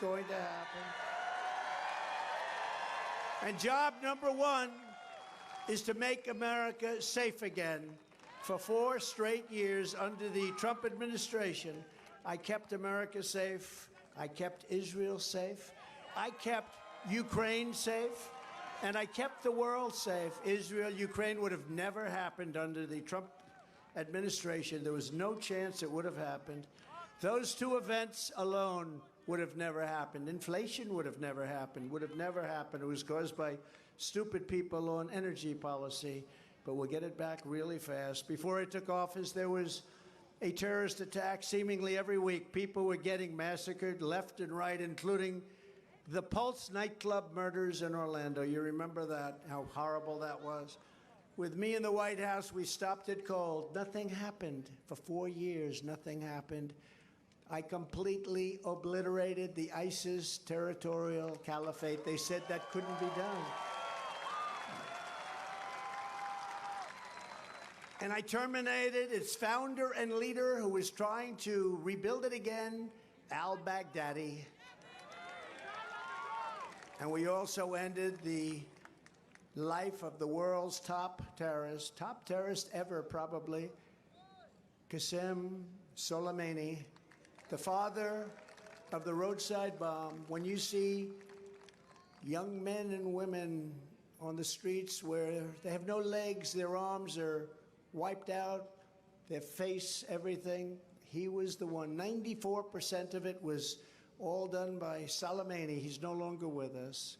going to happen. And job number one is to make America safe again. For 4 straight years under the Trump administration, I kept America safe. I kept Israel safe. I kept Ukraine safe. And I kept the world safe. Israel, Ukraine would have never happened under the Trump administration. There was no chance it would have happened. Those 2 events alone would have never happened. Inflation would have never happened, would have never happened. It was caused by stupid people on energy policy. But we'll get it back really fast. Before I took office, there was a terrorist attack seemingly every week. People were getting massacred left and right, including the Pulse nightclub murders in Orlando. You remember that, how horrible that was? With me in the White House, we stopped it cold. Nothing happened. For 4 years, nothing happened. I completely obliterated the ISIS territorial caliphate. They said that couldn't be done. And I terminated its founder and leader who was trying to rebuild it again, al-Baghdadi. And we also ended the life of the world's top terrorist ever probably, Qasem Soleimani, the father of the roadside bomb. When you see young men and women on the streets where they have no legs, their arms are wiped out, their face, everything, he was the one. 94% of it was all done by Soleimani. He's no longer with us.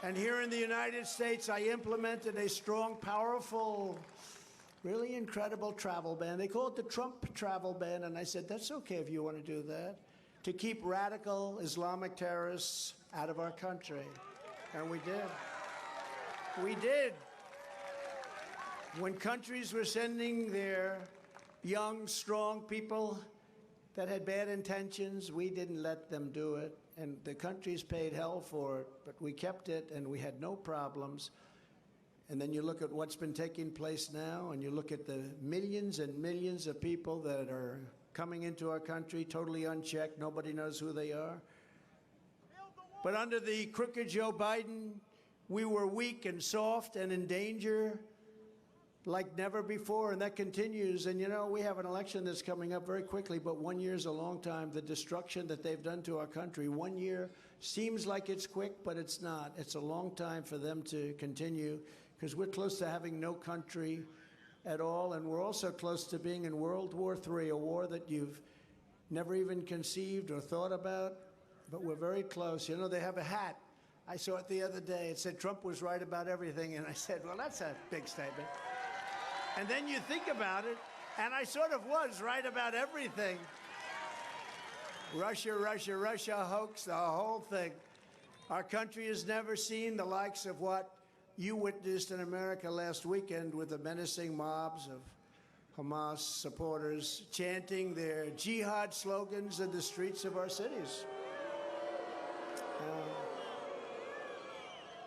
And here in the United States, I implemented a strong, powerful, really incredible travel ban. They call it the Trump travel ban, and I said, that's okay if you want to do that, to keep radical Islamic terrorists out of our country. And we did. We did. When countries were sending their young, strong people that had bad intentions, we didn't let them do it. And the countries paid hell for it, but we kept it and we had no problems. And then you look at what's been taking place now, and you look at the millions and millions of people that are coming into our country totally unchecked. Nobody knows who they are. But under the crooked Joe Biden, we were weak and soft and in danger like never before, and that continues. And you know, we have an election that's coming up very quickly, but 1 year is a long time. The destruction that they've done to our country, 1 year seems like it's quick, but it's not. It's a long time for them to continue, because we're close to having no country at all, and we're also close to being in World War III, a war that you've never even conceived or thought about, but we're very close. You know, they have a hat. I saw it the other day. It said Trump was right about everything, and I said, well, that's a big statement. And then you think about it, and I sort of was right about everything. Russia, Russia, Russia hoax, the whole thing. Our country has never seen the likes of what you witnessed in America last weekend with the menacing mobs of Hamas supporters chanting their jihad slogans in the streets of our cities.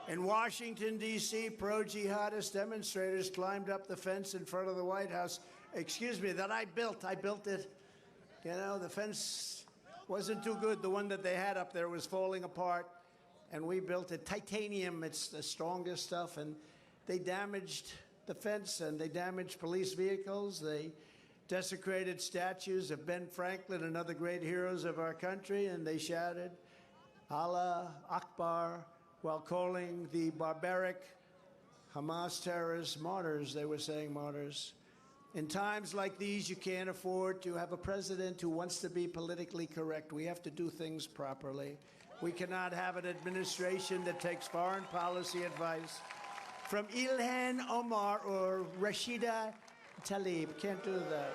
In Washington, D.C., pro-jihadist demonstrators climbed up the fence in front of the White House. Excuse me, that I built it. You know, the fence wasn't too good. The one that they had up there was falling apart, and we built it. Titanium, it's the strongest stuff, and they damaged the fence, and they damaged police vehicles. They desecrated statues of Ben Franklin and other great heroes of our country, and they shouted, Allah Akbar, while calling the barbaric Hamas terrorists martyrs. They were saying martyrs. In times like these, you can't afford to have a president who wants to be politically correct. We have to do things properly. We cannot have an administration that takes foreign policy advice from Ilhan Omar or Rashida Tlaib. Can't do that.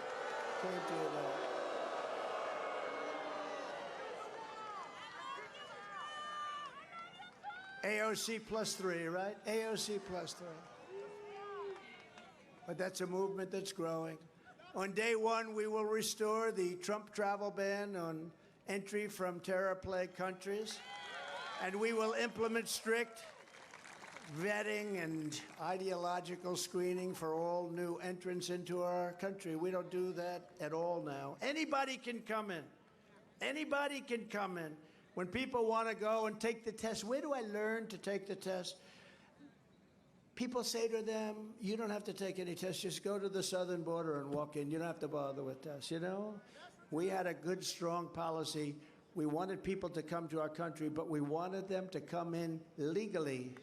Can't do that. AOC +3, right? AOC +3. But that's a movement that's growing. On day one, we will restore the Trump travel ban on entry from terror-plagued countries, and we will implement strict vetting and ideological screening for all new entrants into our country. We don't do that at all now. Anybody can come in. Anybody can come in. When people want to go and take the test, where do I learn to take the test? People say to them, you don't have to take any tests, just go to the southern border and walk in. You don't have to bother with tests, you know? We had a good, strong policy. We wanted people to come to our country, but we wanted them to come in legally.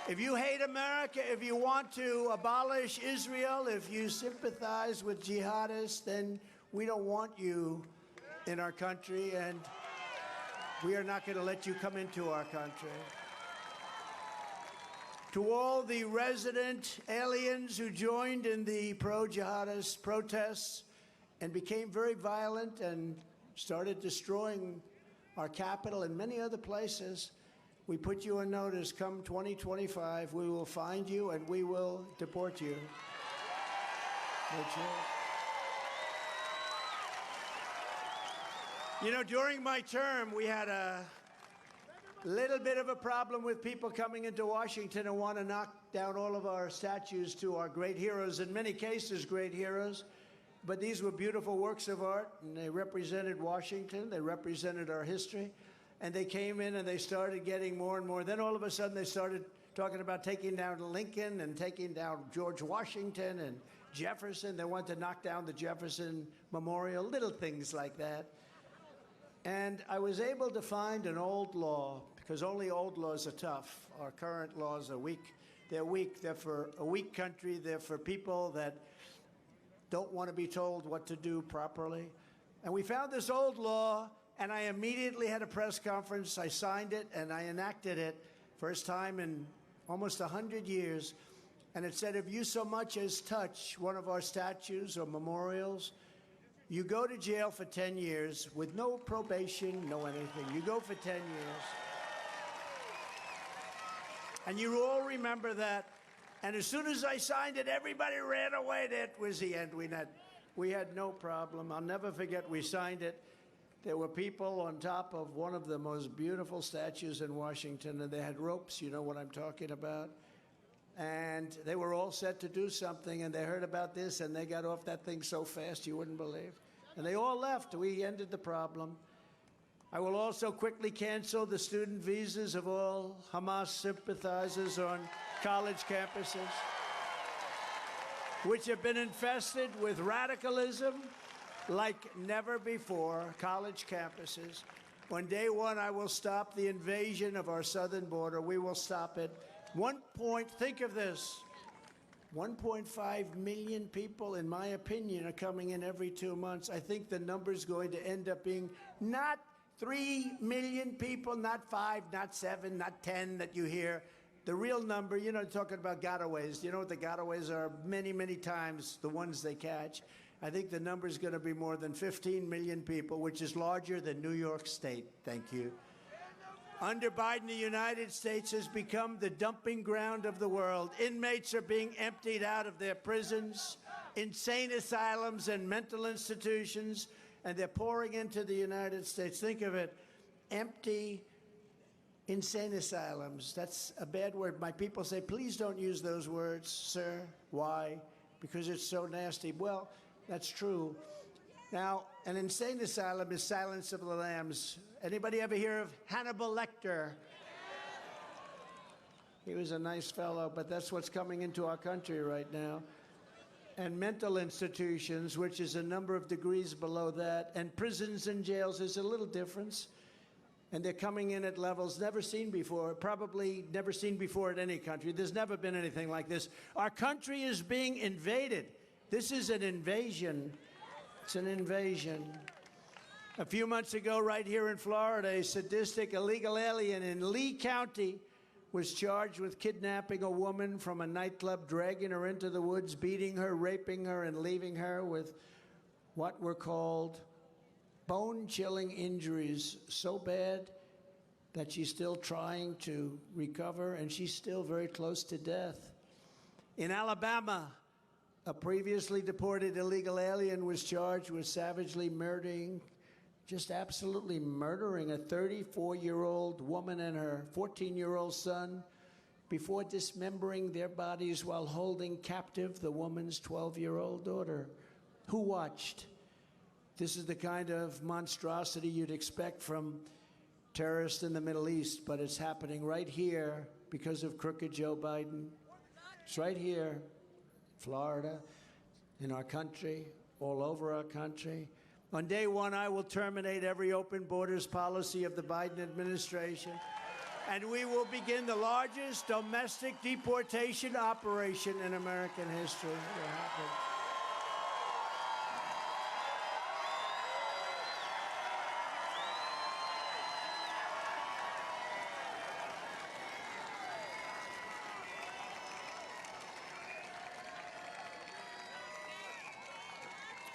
If you hate America, if you want to abolish Israel, if you sympathize with jihadists, then we don't want you in our country, and we are not going to let you come into our country. To all the resident aliens who joined in the pro-jihadist protests and became very violent and started destroying our capital and many other places, we put you on notice. Come 2025, we will find you and we will deport you. You know, during my term, we had a little bit of a problem with people coming into Washington and want to knock down all of our statues to our great heroes, in many cases great heroes. But these were beautiful works of art, and they represented Washington, they represented our history, and they came in and they started getting more and more. Then all of a sudden they started talking about taking down Lincoln and taking down George Washington and Jefferson. They wanted to knock down the Jefferson Memorial, little things like that. And I was able to find an old law, because only old laws are tough. Our current laws are weak. They're weak. They're for a weak country. They're for people that don't want to be told what to do properly. And we found this old law, and I immediately had a press conference. I signed it, and I enacted it. First time in almost 100 years. And it said, if you so much as touch one of our statues or memorials, you go to jail for 10 years with no probation, no anything. You go for 10 years. And you all remember that. And as soon as I signed it, everybody ran away. That was the end. We had no problem. I'll never forget, we signed it. There were people on top of one of the most beautiful statues in Washington, and they had ropes, you know what I'm talking about. And they were all set to do something, and they heard about this, and they got off that thing so fast you wouldn't believe. And they all left. We ended the problem. I will also quickly cancel the student visas of all Hamas sympathizers on college campuses, which have been infested with radicalism like never before, college campuses. On day one, I will stop the invasion of our southern border. We will stop it. Think of this, 1.5 million people, in my opinion, are coming in every 2 months. I think the number's going to end up being not 3 million people, not 5, not 7, not 10 that you hear. The real number, you know, talking about gotaways. You know what the gotaways are? Many, many times the ones they catch. I think the number's going to be more than 15 million people, which is larger than New York State. Thank you. Under Biden, the United States has become the dumping ground of the world. Inmates are being emptied out of their prisons, insane asylums, and mental institutions, and they're pouring into the United States. Think of it, empty insane asylums. That's a bad word. My people say, please don't use those words, sir. Why? Because it's so nasty. Well, that's true. Now, an insane asylum is Silence of the Lambs. Anybody ever hear of Hannibal Lecter? He was a nice fellow, but that's what's coming into our country right now. And mental institutions, which is a number of degrees below that, and prisons and jails is a little difference. And they're coming in at levels never seen before, probably never seen before in any country. There's never been anything like this. Our country is being invaded. This is an invasion. It's an invasion. A few months ago, right here in Florida, a sadistic illegal alien in Lee County was charged with kidnapping a woman from a nightclub, dragging her into the woods, beating her, raping her, and leaving her with what were called bone-chilling injuries, so bad that she's still trying to recover, and she's still very close to death. In Alabama, a previously deported illegal alien was charged with savagely murdering, just absolutely murdering a 34-year-old woman and her 14-year-old son before dismembering their bodies while holding captive the woman's 12-year-old daughter. Who watched? This is the kind of monstrosity you'd expect from terrorists in the Middle East, but it's happening right here because of crooked Joe Biden. It's right here, Florida, in our country, all over our country. On day one, I will terminate every open borders policy of the Biden administration, and we will begin the largest domestic deportation operation in American history. It will happen.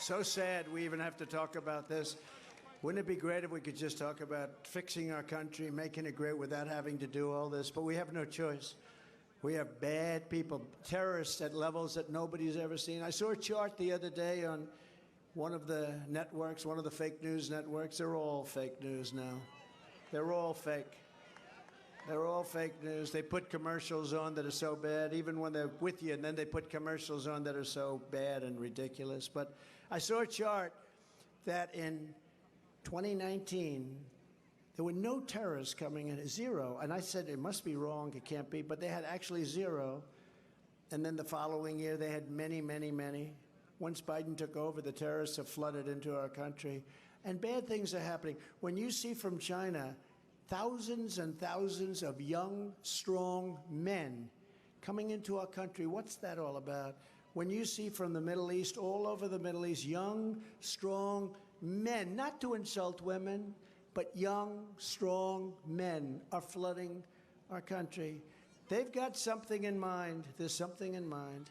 So sad we even have to talk about this. Wouldn't it be great if we could just talk about fixing our country, making it great without having to do all this? But we have no choice. We have bad people, terrorists at levels that nobody's ever seen. I saw a chart the other day on one of the networks, one of the fake news networks. They're all fake news now. They're all fake. They're all fake news. They put commercials on that are so bad, even when they're with you, and then they put commercials on that are so bad and ridiculous. But I saw a chart that in 2019, there were no terrorists coming in, zero. And I said, it must be wrong, it can't be. But they had actually zero. And then the following year, they had many, many, many. Once Biden took over, the terrorists have flooded into our country. And bad things are happening. When you see from China, thousands and thousands of young, strong men coming into our country, what's that all about? When you see from the Middle East, all over the Middle East, young, strong men, not to insult women, but young, strong men are flooding our country. They've got something in mind. There's something in mind.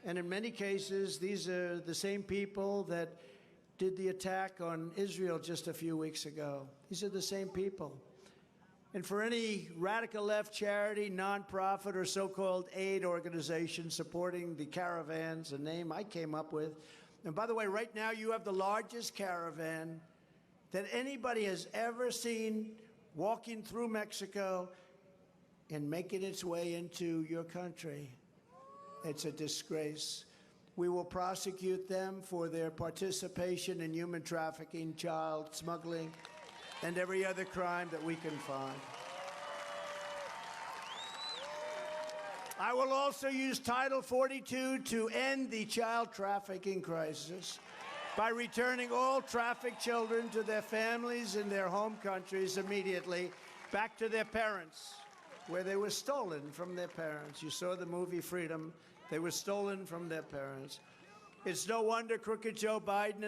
And in many cases, these are the same people that did the attack on Israel just a few weeks ago. These are the same people. And for any radical left charity, nonprofit, or so-called aid organization supporting the caravans, a name I came up with. And by the way, right now you have the largest caravan that anybody has ever seen walking through Mexico and making its way into your country. It's a disgrace. We will prosecute them for their participation in human trafficking, child smuggling, and every other crime that we can find. I will also use Title 42 to end the child trafficking crisis by returning all trafficked children to their families in their home countries immediately, back to their parents, where they were stolen from their parents. You saw the movie Freedom. They were stolen from their parents. It's no wonder crooked Joe Biden